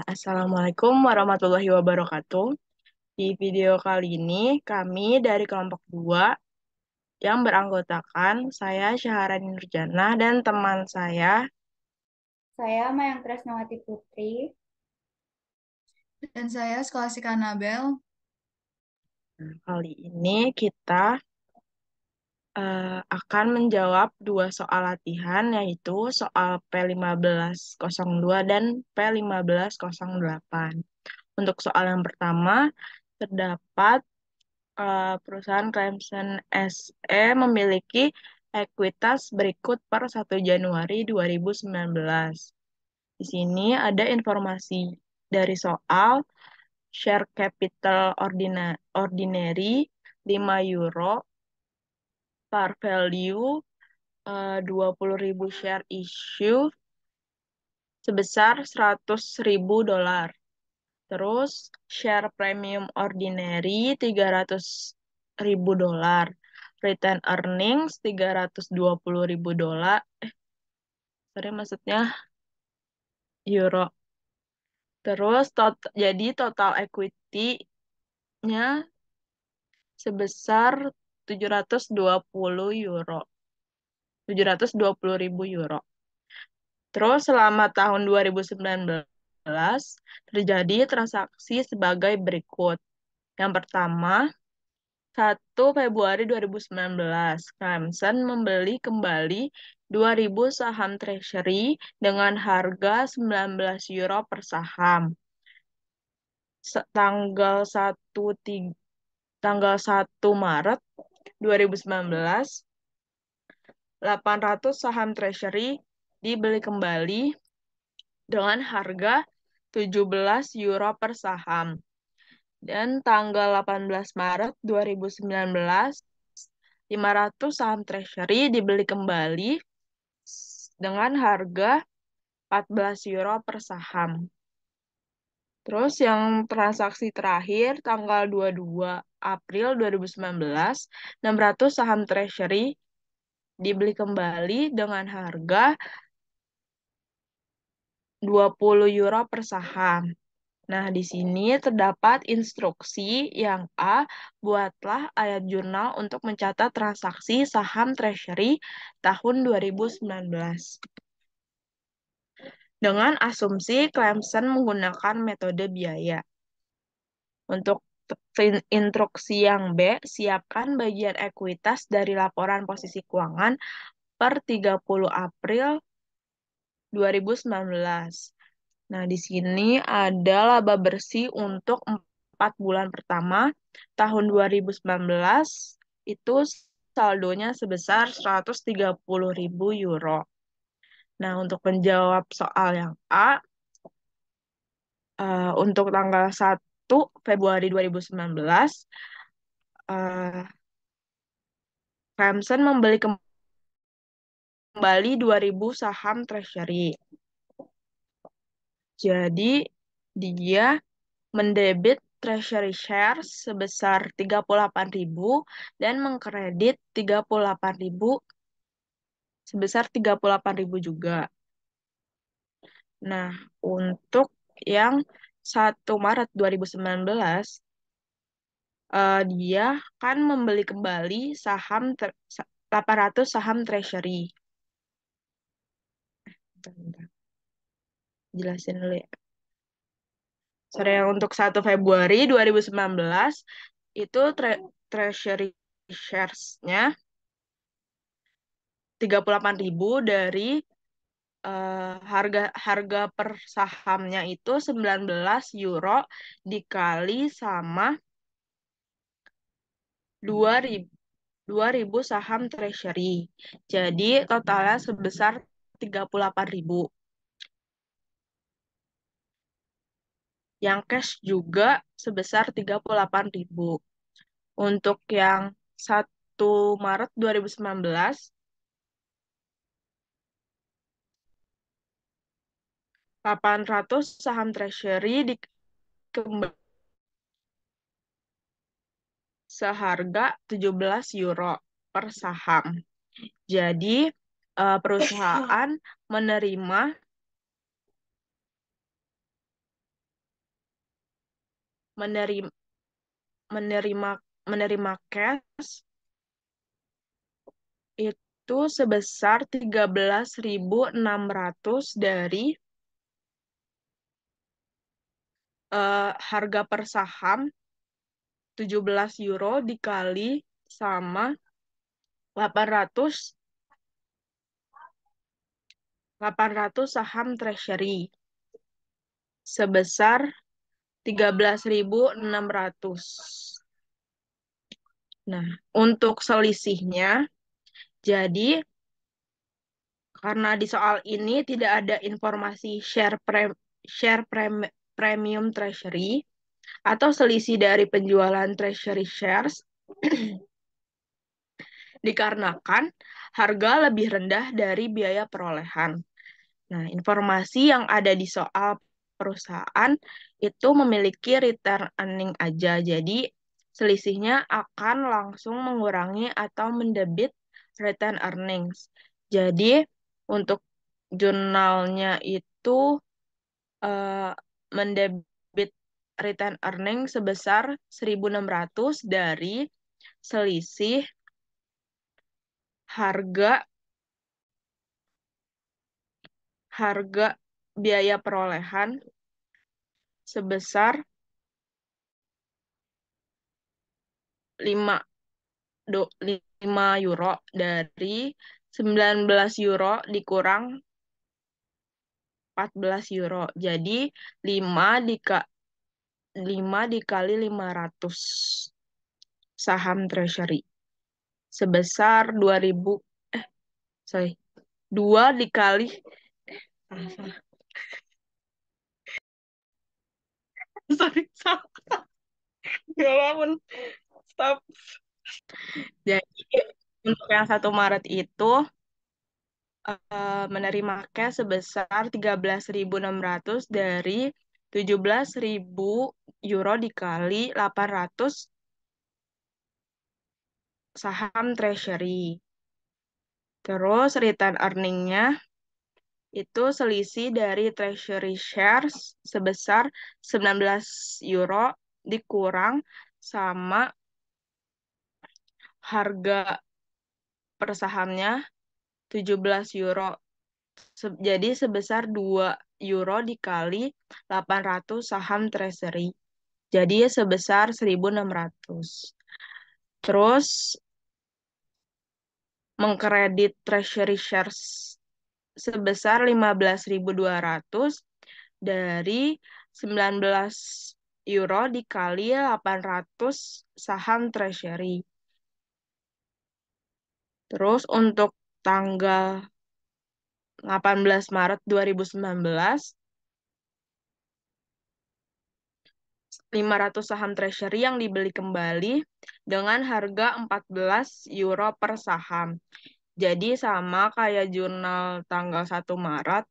Assalamualaikum warahmatullahi wabarakatuh. Di video kali ini, kami dari kelompok 2 yang beranggotakan saya Syaharani Nurjana dan teman saya. Saya Mayang Tresnawati Putri. Dan saya Skolastika Nabel. Kali ini kita akan menjawab dua soal latihan, yaitu soal P1502 dan P1508. Untuk soal yang pertama, terdapat perusahaan Clemson SE memiliki ekuitas berikut per 1 Januari 2019. Di sini ada informasi dari soal share capital ordinary 5 euro par value 20.000 share issue sebesar 100.000 dolar. Terus share premium ordinary 300.000 dolar. Return earnings 320.000 dolar. Sorry, maksudnya euro. Terus jadi total equity-nya sebesar 720 euro. 720.000 euro. Terus selama tahun 2019 terjadi transaksi sebagai berikut. Yang pertama, 1 Februari 2019, Clemson membeli kembali 2.000 saham Treasury dengan harga 19 euro per saham. Tanggal 1 Maret 2019, 800 saham Treasury dibeli kembali dengan harga 17 euro per saham. Dan tanggal 18 Maret 2019, 500 saham Treasury dibeli kembali dengan harga 14 euro per saham. Terus yang transaksi terakhir tanggal 22 April 2019, 600 saham Treasury dibeli kembali dengan harga 20 euro per saham. Nah, di sini terdapat instruksi yang A, buatlah ayat jurnal untuk mencatat transaksi saham Treasury tahun 2019. Dengan asumsi Clemson menggunakan metode biaya. Untuk instruksi yang B, siapkan bagian ekuitas dari laporan posisi keuangan per 30 April 2019. Nah, di sini ada laba bersih untuk 4 bulan pertama tahun 2019, itu saldonya sebesar 130.000 euro. Nah, untuk menjawab soal yang A, untuk tanggal 1 Februari 2019, eh, Clemson membeli kembali 2.000 saham Treasury. Jadi, dia mendebit Treasury shares sebesar 38.000 dan mengkredit 38.000 sebesar 38.000 juga. Nah, untuk yang 1 Maret 2019, dia kan membeli kembali 800 saham Treasury. Bentar, bentar. Jelasin dulu ya. Sorry, yang untuk 1 Februari 2019 itu Treasury shares-nya 38.000 dari harga harga per sahamnya itu 19 euro dikali sama 2.000 2.000 saham Treasury. Jadi totalnya sebesar 38.000. Yang cash juga sebesar 38.000. Untuk yang 1 Maret 2019, 800 saham Treasury dikembali seharga 17 euro per saham. Jadi, perusahaan menerima menerima menerima menerima cash itu sebesar 13.600 dari harga per saham 17 euro dikali sama 800 saham treasury sebesar 13.600. Nah, untuk selisihnya, jadi karena di soal ini tidak ada informasi premium treasury atau selisih dari penjualan treasury shares, dikarenakan harga lebih rendah dari biaya perolehan. Nah, informasi yang ada di soal perusahaan itu memiliki return earning aja. Jadi, selisihnya akan langsung mengurangi atau mendebit return earnings. Jadi, untuk jurnalnya itu eh, mendebit return earning sebesar 1.600 dari selisih harga harga biaya perolehan sebesar 5 5 euro dari 19 euro dikurang 14 euro. Jadi 5 5 dikali 500 saham treasury sebesar 2.000 sorry 2 dikali salah. Sorry, salah. Ya ampun, stop. Jadi untuk yang 1 Maret itu menerima cash sebesar 13.600 dari 17.000 euro dikali 800 saham treasury. Terus return earning-nya itu selisih dari treasury shares sebesar 19 euro dikurang sama harga per sahamnya 17 euro. Jadi sebesar 2 euro dikali 800 saham treasury. Jadi sebesar 1.600. Terus mengkredit treasury shares sebesar 15.200 dari 19 euro dikali 800 saham treasury. Terus untuk tanggal 18 Maret 2019, 500 saham treasury yang dibeli kembali dengan harga 14 euro per saham. Jadi sama kayak jurnal tanggal 1 Maret,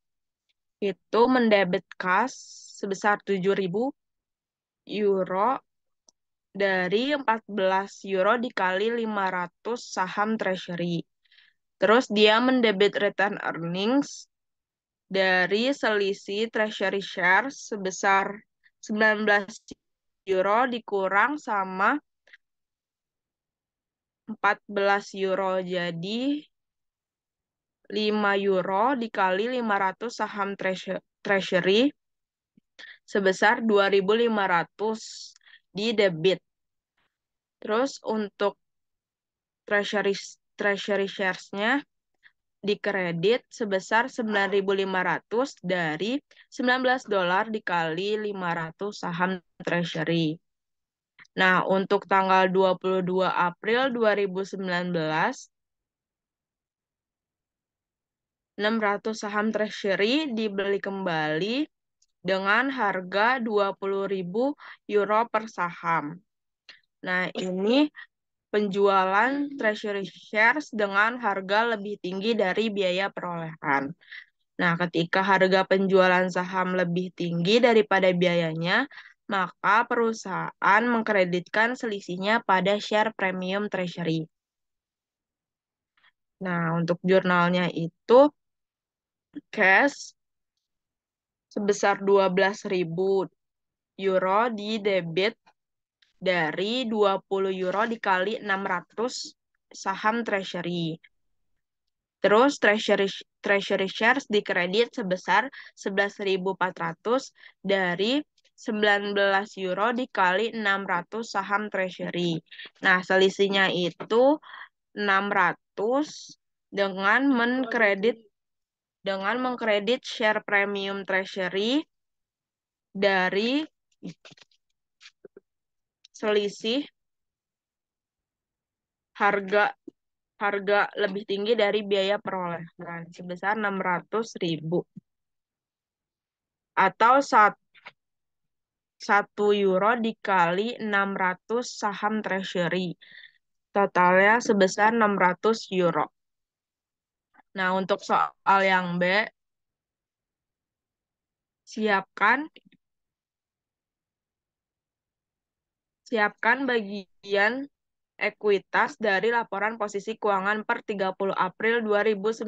itu mendebit kas sebesar 7.000 euro dari 14 euro dikali 500 saham treasury. Terus dia mendebit return earnings dari selisih treasury shares sebesar 19 euro dikurang sama 14 euro. Jadi 5 euro dikali 500 saham treasury sebesar 2.500 di debit. Terus untuk treasury treasury shares-nya di kredit sebesar 9.500 dari 19 dolar dikali 500 saham treasury. Nah, untuk tanggal 22 April 2019, 600 saham treasury dibeli kembali dengan harga 20.000 euro per saham. Nah, ini penjualan treasury shares dengan harga lebih tinggi dari biaya perolehan. Nah, ketika harga penjualan saham lebih tinggi daripada biayanya, maka perusahaan mengkreditkan selisihnya pada share premium treasury. Nah, untuk jurnalnya itu cash sebesar 12.000 euro di debit dari 20 euro dikali 600 saham treasury. Terus treasury shares dikredit sebesar 11.400 dari 19 euro dikali 600 saham treasury. Nah, selisihnya itu 600 dengan mengkredit share premium treasury dari selisih harga harga lebih tinggi dari biaya perolehan sebesar 600.000 atau 1 euro dikali 600 saham treasury. Totalnya sebesar 600 euro. Nah, untuk soal yang B, siapkan siapkan bagian ekuitas dari laporan posisi keuangan per 30 April 2019.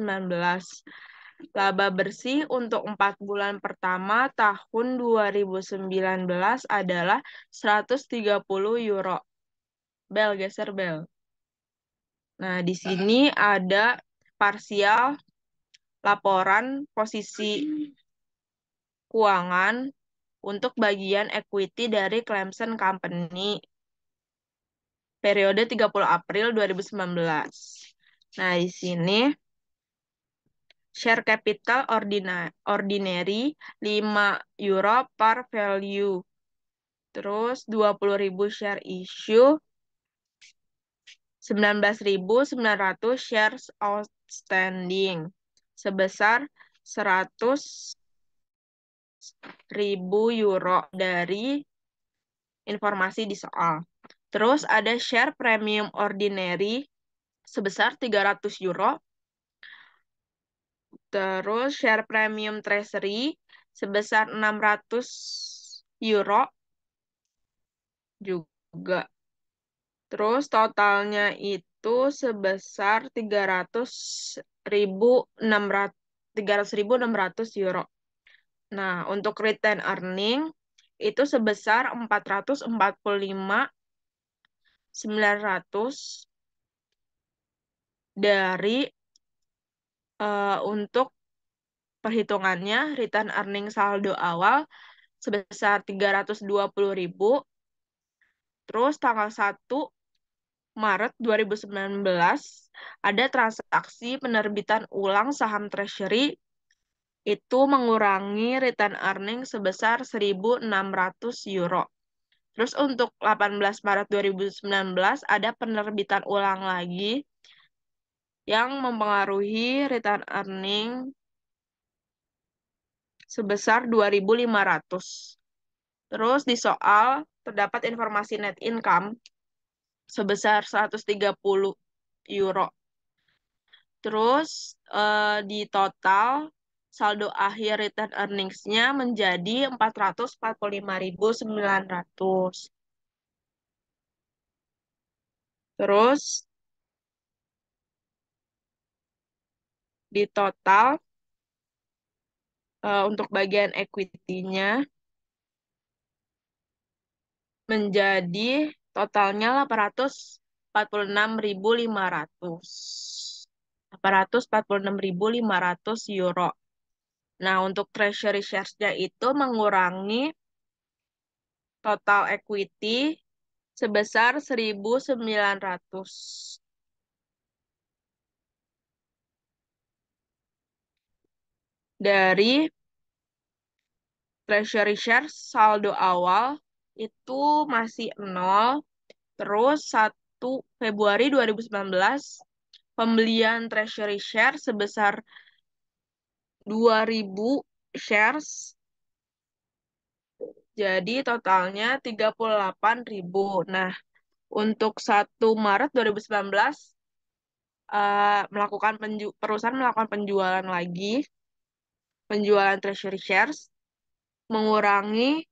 Laba bersih untuk 4 bulan pertama tahun 2019 adalah 130 euro. Bel, geser bel. Nah, di sini ada parsial laporan posisi keuangan untuk bagian equity dari Clemson Company periode 30 April 2019. Nah, di sini share capital ordinary 5 euro per value. Terus 20.000 share issue, 19.900 shares outstanding sebesar 100.000 euro dari informasi di soal. Terus ada share premium ordinary sebesar 300 euro. Terus share premium treasury sebesar 600 euro juga. Terus totalnya itu sebesar 300.600 euro. Nah, untuk return earning itu sebesar 445.900 dari untuk perhitungannya return earning saldo awal sebesar 320.000. Terus tanggal 1 Maret 2019 ada transaksi penerbitan ulang saham treasury itu mengurangi return earning sebesar 1.600 euro. Terus untuk 18 Maret 2019 ada penerbitan ulang lagi yang mempengaruhi return earning sebesar 2.500. Terus di soal terdapat informasi net income sebesar 130 euro. Terus di total saldo akhir return earnings-nya menjadi 445.900. Terus di total untuk bagian equity-nya menjadi totalnya 846.500. 846.500 euro. Nah, untuk treasury shares-nya itu mengurangi total equity sebesar 1.900. Dari treasury shares saldo awal itu masih 0. Terus 1 Februari 2019 pembelian treasury share sebesar 2.000 shares. Jadi totalnya 38.000. Nah, untuk 1 Maret 2019 perusahaan melakukan penjualan treasury shares mengurangi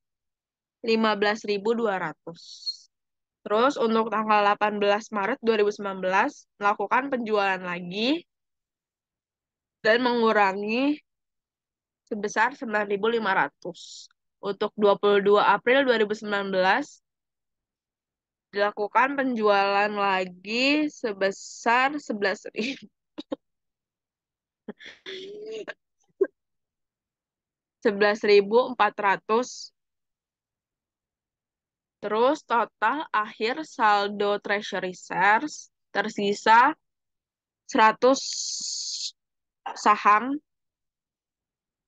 15.200. Terus untuk tanggal 18 Maret 2019 melakukan penjualan lagi dan mengurangi sebesar 9.500. Untuk 22 April 2019 dilakukan penjualan lagi sebesar 11.400. Terus total akhir saldo treasury shares tersisa 100 saham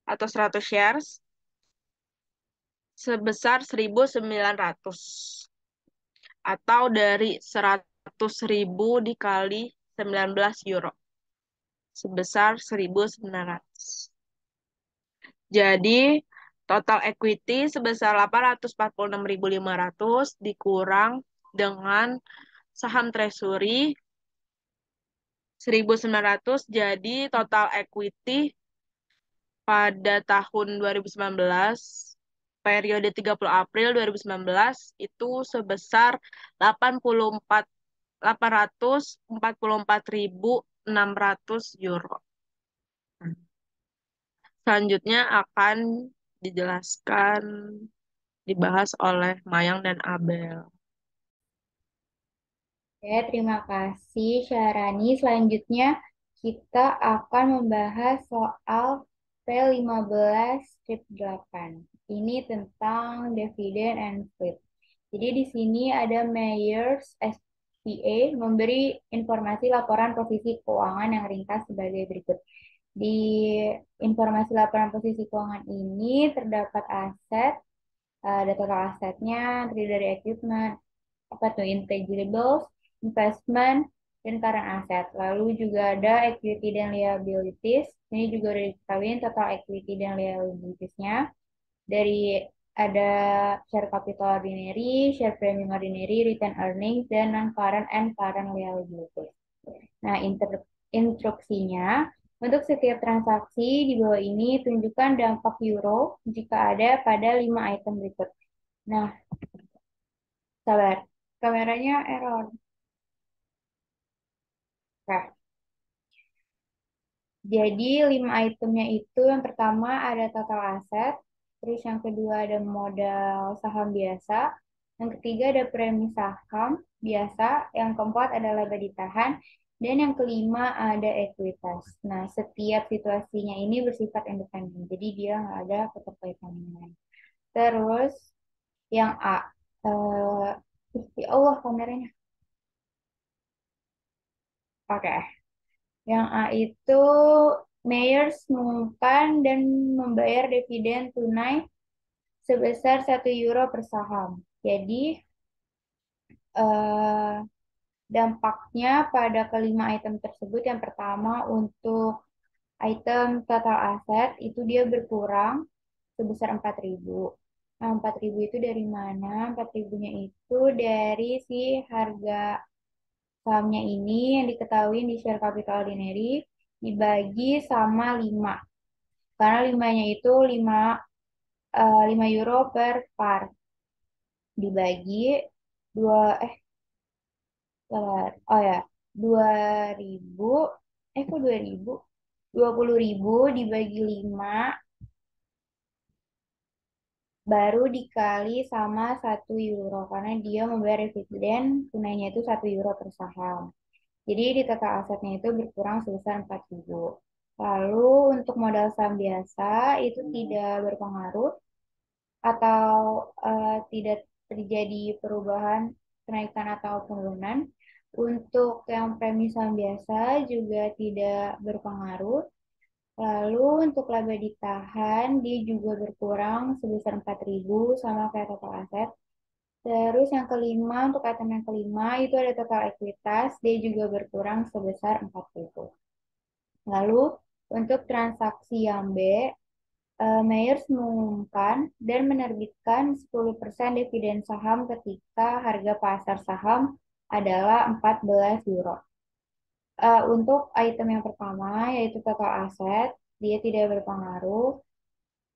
atau 100 shares sebesar 1.900, atau dari 100.000 dikali 19 euro sebesar 1.900. Jadi total equity sebesar 846.500 dikurang dengan saham treasury 1.900, jadi total equity pada tahun 2019 periode 30 April 2019 itu sebesar 84 844.600 euro. Selanjutnya akan dijelaskan, dibahas oleh Mayang dan Abel. Oke, terima kasih Syarani. Selanjutnya kita akan membahas soal P15-8. Ini tentang dividend and split. Jadi di sini ada Mayers SPA memberi informasi laporan posisi keuangan yang ringkas sebagai berikut. Di informasi laporan posisi keuangan ini terdapat aset, ada total asetnya, terdiri dari equipment, apa tuh, intangibles, investment, dan current asset. Lalu juga ada equity dan liabilities. Ini juga udah diketahui total equity dan liabilitiesnya. Dari ada share capital ordinary, share premium ordinary, return earnings, dan non-current and current liabilities. Nah, instruksinya, untuk setiap transaksi di bawah ini, tunjukkan dampak euro jika ada pada 5 item berikut. Nah, sabar. Kameranya error. Oke. Jadi 5 itemnya itu yang pertama ada total aset, terus yang kedua ada modal saham biasa, yang ketiga ada premi saham biasa, yang keempat ada laba ditahan, dan yang kelima ada ekuitas. Nah, setiap situasinya ini bersifat independen, jadi dia nggak ada keterkaitan yang lain. Terus yang A, ya Allah kameranya. Oke. Yang A itu Mayors mengumumkan dan membayar dividen tunai sebesar 1 euro per saham. Jadi eh, dampaknya pada kelima item tersebut, yang pertama untuk item total aset itu dia berkurang sebesar 4.000. Nah, 4.000 itu dari mana? 4.000-nya itu dari si harga sahamnya ini yang diketahui di share capital ordinary dibagi sama 5. Karena limanya itu 5 euro per par. Dibagi 2, oh ya, 2.000, kok 2.000? 20.000 dibagi 5 baru dikali sama 1 euro. Karena dia membayar dividen tunainya itu 1 euro per saham. Jadi di total asetnya itu berkurang sebesar 4.000. Lalu untuk modal saham biasa itu tidak berpengaruh atau tidak terjadi perubahan kenaikan atau penurunan. Untuk yang premi saham biasa juga tidak berpengaruh. Lalu untuk laba ditahan dia juga berkurang sebesar 4.000 sama kayak total aset. Terus yang kelima, untuk item yang kelima itu ada total ekuitas, dia juga berkurang sebesar 4.000. Lalu untuk transaksi yang B, Mayers mengumumkan dan menerbitkan 10% dividen saham ketika harga pasar saham adalah 14 euro. Untuk item yang pertama, yaitu total aset, dia tidak berpengaruh.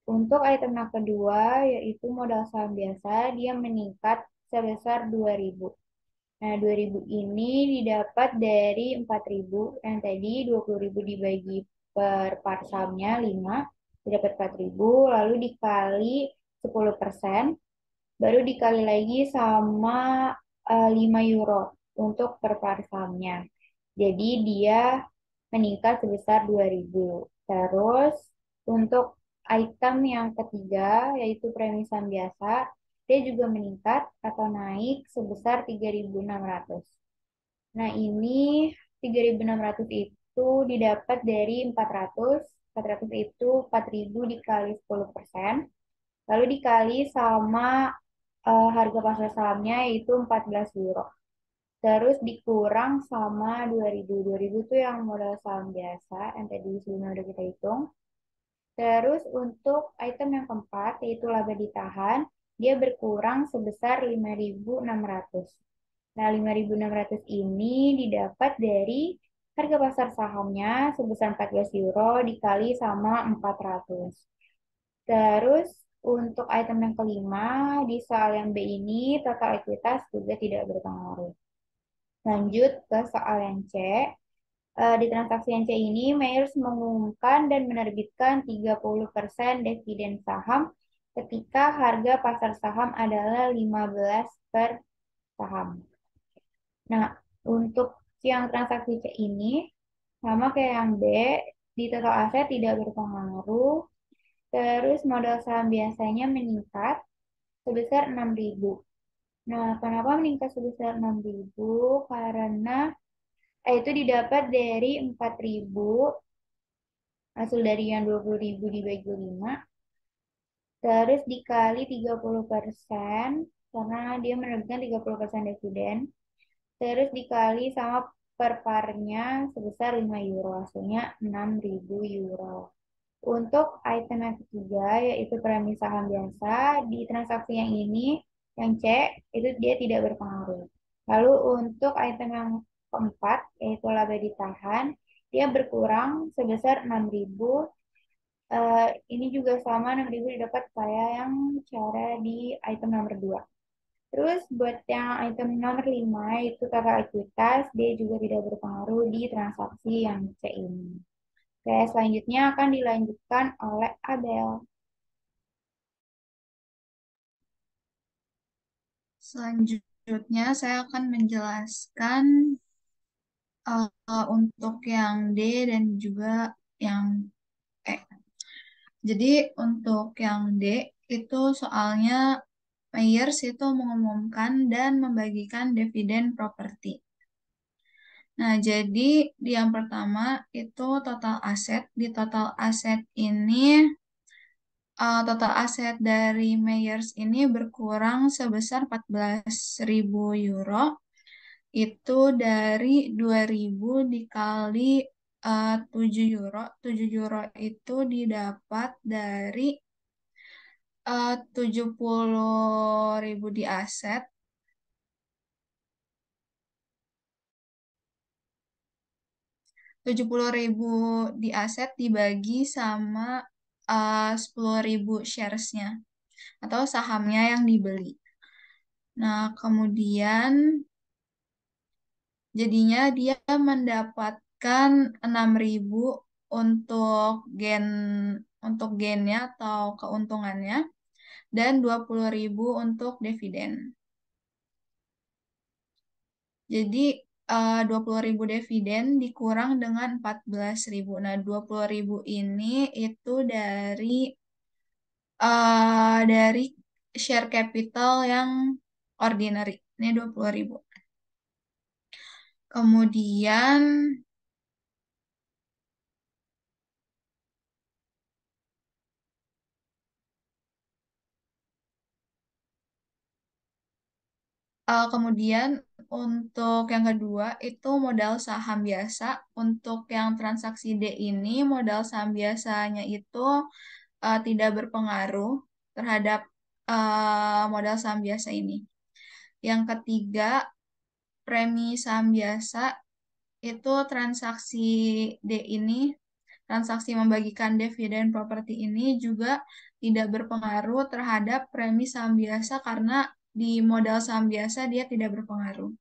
Untuk item yang kedua, yaitu modal saham biasa, dia meningkat sebesar 2.000. Nah, 2.000 ini didapat dari 4.000, yang tadi 20.000 dibagi per par sahamnya 5, didapat 4.000, lalu dikali 10%, baru dikali lagi sama 5 euro untuk per par sahamnya. Jadi dia meningkat sebesar 2.000. Terus untuk item yang ketiga yaitu premi saham biasa, dia juga meningkat atau naik sebesar 3.600. Nah, ini 3.600 itu didapat dari 400. 400 itu 4.000 dikali 10%, lalu dikali sama harga pasar sahamnya yaitu 14 euro. Terus dikurang sama 2.000. 2.000 itu yang modal saham biasa yang tadi sebelumnya udah kita hitung. Terus untuk item yang keempat yaitu laba ditahan, dia berkurang sebesar 5.600. Nah, 5.600 ini didapat dari harga pasar sahamnya sebesar 14 euro dikali sama 400. Terus untuk item yang kelima, di soal yang B ini total ekuitas juga tidak berpengaruh. Lanjut ke soal yang C. Di transaksi yang C ini, Mayers mengumumkan dan menerbitkan 30% dividen saham ketika harga pasar saham adalah 15 per saham. Nah, untuk yang transaksi C ini, sama kayak yang B, di total aset tidak berpengaruh. Terus modal saham biasanya meningkat sebesar 6.000. Nah, kenapa meningkat sebesar 6.000? Karena itu didapat dari 4.000 hasil dari yang 20.000 dibagi 5, terus dikali 30%, karena dia menerbitkan 30% dividen, terus dikali sama perparnya sebesar 5 euro, hasilnya 6.000 euro. Untuk item yang ketiga, yaitu premi saham biasa, di transaksi yang ini, yang C, itu dia tidak berpengaruh. Lalu untuk item yang keempat, yaitu laba ditahan, dia berkurang sebesar 6.000. Ini juga sama 6.000 didapat kayak yang cara di item nomor 2. Terus buat yang item nomor 5 itu total ekuitas, dia juga tidak berpengaruh di transaksi yang C ini. Oke, selanjutnya akan dilanjutkan oleh Abel. Selanjutnya saya akan menjelaskan untuk yang D dan juga yang E. Jadi untuk yang D itu soalnya Mayers itu mengumumkan dan membagikan dividen properti. Nah, jadi di yang pertama itu total aset. Di total aset ini, total aset dari Mayers ini berkurang sebesar 14.000 euro. Itu dari 2.000 dikali 7 euro. 7 euro itu didapat dari 70.000 di aset. 70.000 di aset dibagi sama 10.000 shares-nya atau sahamnya yang dibeli. Nah, kemudian jadinya dia mendapatkan 6.000 untuk gennya atau keuntungannya dan 20.000 untuk dividen. Jadi 20.000 dividen dikurang dengan 14.000. Nah, 20.000 ini itu dari share capital yang ordinary. Ini 20.000. Kemudian kemudian untuk yang kedua itu modal saham biasa. Untuk yang transaksi D ini modal saham biasanya itu tidak berpengaruh terhadap modal saham biasa ini. Yang ketiga, premi saham biasa itu transaksi D ini, transaksi membagikan dividen properti ini juga tidak berpengaruh terhadap premi saham biasa karena di modal saham biasa dia tidak berpengaruh.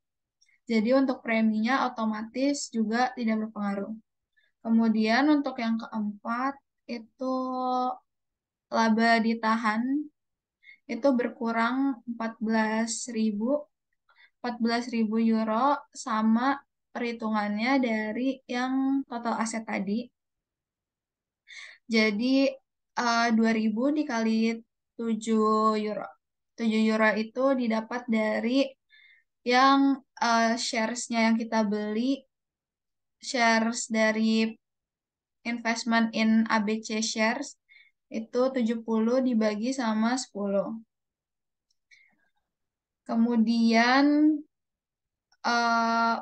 Jadi untuk preminya otomatis juga tidak berpengaruh. Kemudian untuk yang keempat itu laba ditahan. itu berkurang 14.000 euro sama perhitungannya dari yang total aset tadi. Jadi 2.000 dikali 7 euro. 7 euro itu didapat dari yang shares-nya yang kita beli, shares dari investment in ABC shares itu 70 dibagi sama 10. Kemudian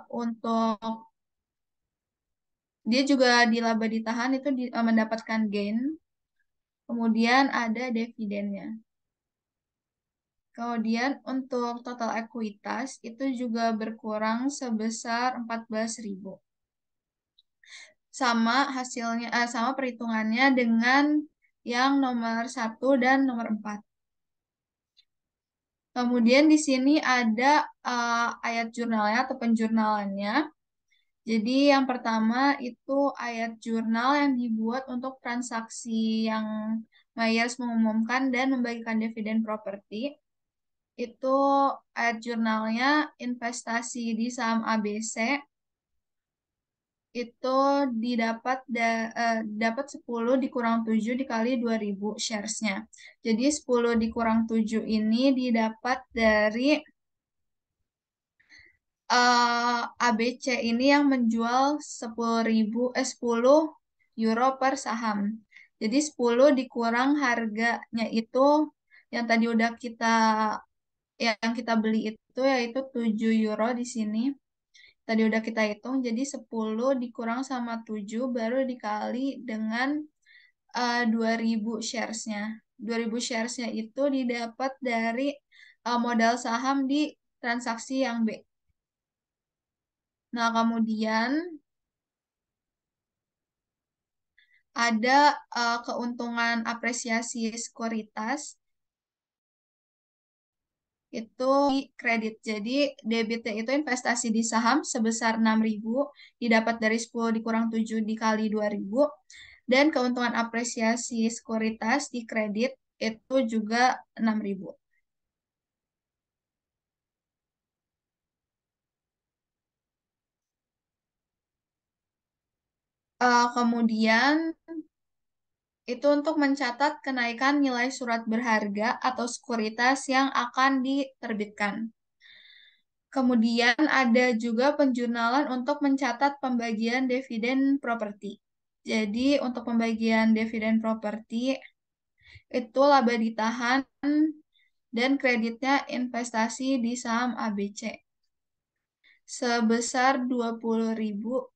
untuk dia juga di laba ditahan itu mendapatkan gain. Kemudian ada dividennya. Kemudian untuk total ekuitas itu juga berkurang sebesar 14.000. Sama hasilnya, sama perhitungannya dengan yang nomor 1 dan nomor 4. Kemudian di sini ada ayat jurnalnya atau penjurnalannya. Jadi yang pertama itu ayat jurnal yang dibuat untuk transaksi yang Myers mengumumkan dan membagikan dividen properti. Itu ayat jurnalnya investasi di saham ABC itu dapat 10 dikurang 7 dikali 2.000 shares-nya. Jadi 10 dikurang 7 ini didapat dari ABC ini yang menjual 10 euro per saham. Jadi 10 dikurang harganya itu yang tadi udah kita beli itu yaitu 7 euro di sini. Tadi udah kita hitung, jadi 10 dikurang sama 7 baru dikali dengan 2.000 shares-nya. 2.000 shares-nya itu didapat dari modal saham di transaksi yang B. Nah, kemudian ada keuntungan apresiasi sekuritas itu di kredit. Jadi debitnya itu investasi di saham sebesar 6.000 didapat dari 10 dikurang 7 dikali 2.000 dan keuntungan apresiasi sekuritas di kredit itu juga 6.000. Kemudian itu untuk mencatat kenaikan nilai surat berharga atau sekuritas yang akan diterbitkan. Kemudian ada juga penjurnalan untuk mencatat pembagian dividen properti. Jadi untuk pembagian dividen properti itu laba ditahan dan kreditnya investasi di saham ABC sebesar 20.000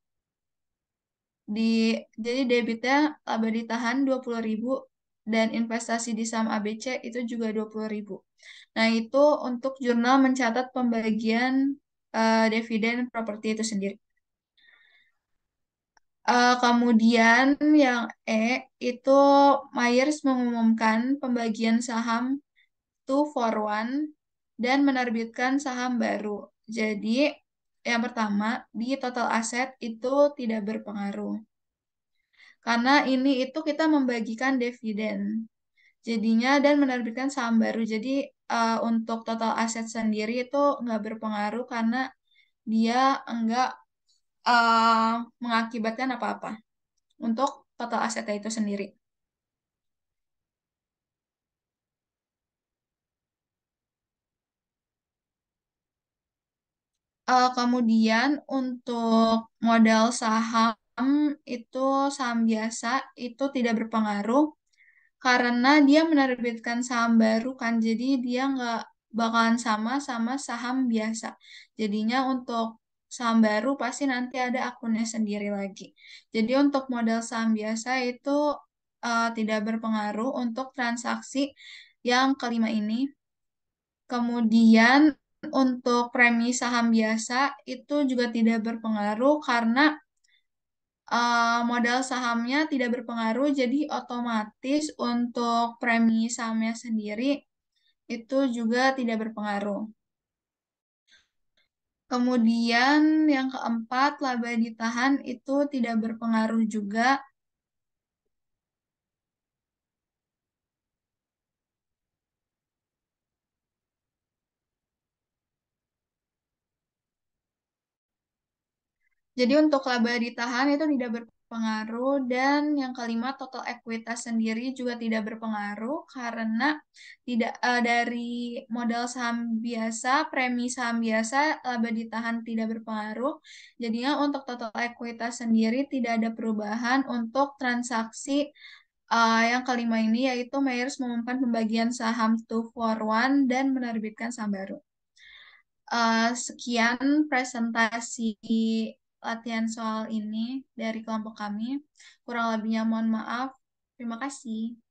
jadi debitnya laba ditahan 20.000 dan investasi di saham ABC itu juga 20.000. Nah, itu untuk jurnal mencatat pembagian dividen properti itu sendiri. Kemudian yang itu Myers mengumumkan pembagian saham 2-for-1 dan menerbitkan saham baru. Jadi yang pertama di total aset itu tidak berpengaruh. Karena ini itu kita membagikan dividen. Jadinya dan menerbitkan saham baru. Jadi untuk total aset sendiri itu nggak berpengaruh karena dia nggak mengakibatkan apa-apa untuk total asetnya itu sendiri. Kemudian untuk modal saham itu saham biasa itu tidak berpengaruh karena dia menerbitkan saham baru kan, jadi dia nggak bakalan sama saham biasa. Jadinya untuk saham baru pasti nanti ada akunnya sendiri lagi. Jadi untuk modal saham biasa itu tidak berpengaruh untuk transaksi yang kelima ini. Kemudian untuk premi saham biasa itu juga tidak berpengaruh karena modal sahamnya tidak berpengaruh, jadi otomatis untuk premi sahamnya sendiri itu juga tidak berpengaruh. Kemudian yang keempat, laba ditahan itu tidak berpengaruh juga. Jadi untuk laba ditahan itu tidak berpengaruh, dan yang kelima total ekuitas sendiri juga tidak berpengaruh karena tidak dari modal saham biasa, premi saham biasa, laba ditahan tidak berpengaruh. Jadinya untuk total ekuitas sendiri tidak ada perubahan untuk transaksi yang kelima ini, yaitu Mayers mengumumkan pembagian saham 2 for 1 dan menerbitkan saham baru. Sekian presentasi latihan soal ini dari kelompok kami. Kurang lebihnya mohon maaf. Terima kasih.